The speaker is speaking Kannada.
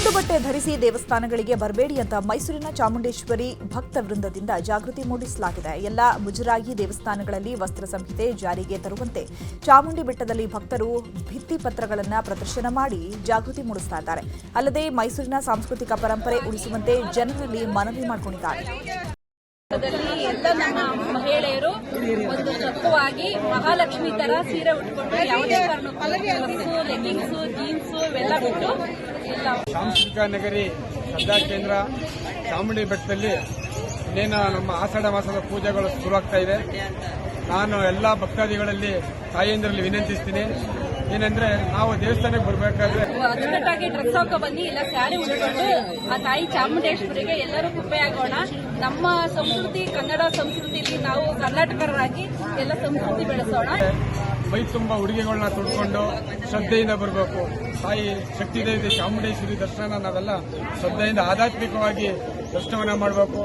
ದುಂಡು ಬಟ್ಟೆ ಧರಿಸಿ ದೇವಸ್ಥಾನಗಳಿಗೆ ಬರಬೇಡಿ ಅಂತ ಮೈಸೂರಿನ ಚಾಮುಂಡೇಶ್ವರಿ ಭಕ್ತ ವೃಂದದಿಂದ ಜಾಗೃತಿ ಮೂಡಿಸಲಾಗಿದೆ. ಎಲ್ಲ ಮುಜರಾಯಿ ದೇವಸ್ಥಾನಗಳಲ್ಲಿ ವಸ್ತ್ರ ಸಂಹಿತೆ ಜಾರಿಗೆ ತರುವಂತೆ ಚಾಮುಂಡಿ ಬೆಟ್ಟದಲ್ಲಿ ಭಕ್ತರು ಭಿತ್ತಿ ಪತ್ರಗಳನ್ನು ಪ್ರದರ್ಶನ ಮಾಡಿ ಜಾಗೃತಿ ಮೂಡಿಸ್ತಾ ಇದ್ದಾರೆ. ಅಲ್ಲದೆ ಮೈಸೂರಿನ ಸಾಂಸ್ಕೃತಿಕ ಪರಂಪರೆ ಉಳಿಸುವಂತೆ ಜನರಲ್ಲಿ ಮನವಿ ಮಾಡಿಕೊಂಡಿದ್ದಾರೆ. ಎಲ್ಲ ನಮ್ಮ ಮಹಿಳೆಯರು ಒಂದು ಚೊಕ್ಕವಾಗಿ ಮಹಾಲಕ್ಷ್ಮಿ ತರ ಸೀರೆ ಉಟ್ಕೊಂಡು ಯಾವುದೇ ಕಾರಣಕ್ಕೂ ಲೆಗ್ಗಿಂಗ್ಸು ಜೀನ್ಸು ಇವೆಲ್ಲ ಬಿಟ್ಟು ಸಾಂಸ್ಕೃತಿಕ ನಗರಿ ಶ್ರದ್ಧಾ ಕೇಂದ್ರ ಚಾಮುಂಡಿ ಬೆಟ್ಟದಲ್ಲಿ ಇನ್ನೇನು ನಮ್ಮ ಆಷಾಢ ಮಾಸದ ಪೂಜೆಗಳು ಶುರುವಾಗ್ತಾ ಇದೆ. ನಾನು ಎಲ್ಲ ಭಕ್ತಾದಿಗಳಲ್ಲಿ ತಾಯಿಯಂದರಲ್ಲಿ ವಿನಂತಿಸ್ತೀನಿ, ಏನಂದ್ರೆ ನಾವು ದೇವಸ್ಥಾನಕ್ಕೆ ಬರಬೇಕಾದ್ರೆ ಅಚ್ಚುಕಟ್ಟಾಗಿ ಡ್ರೆಸ್ ಹಾಕೋ ಬನ್ನಿ, ಇಲ್ಲ ಸ್ಯಾರಿ ಉಟ್ಕೊಂಡು ಆ ತಾಯಿ ಚಾಮುಂಡೇಶ್ವರಿಗೆ ಎಲ್ಲರೂ ಕೃಪೆಯಾಗೋಣ. ನಮ್ಮ ಸಂಸ್ಕೃತಿ ಕನ್ನಡ ಸಂಸ್ಕೃತಿಯಲ್ಲಿ ನಾವು ಕರ್ನಾಟಕರಾಗಿ ಎಲ್ಲ ಸಂಸ್ಕೃತಿ ಬೆಳೆಸೋಣ. ಮೈ ತುಂಬ ಉಡುಗೆಗಳನ್ನ ತೊಡ್ಕೊಂಡು ಶ್ರದ್ಧೆಯಿಂದ ಬರಬೇಕು. ತಾಯಿ ಶಕ್ತಿ ದೇವತೆ ಚಾಮುಂಡೇಶ್ವರಿ ದರ್ಶನ ನಾವೆಲ್ಲ ಶ್ರದ್ಧೆಯಿಂದ ಆಧ್ಯಾತ್ಮಿಕವಾಗಿ ದರ್ಶನವನ್ನ ಮಾಡಬೇಕು.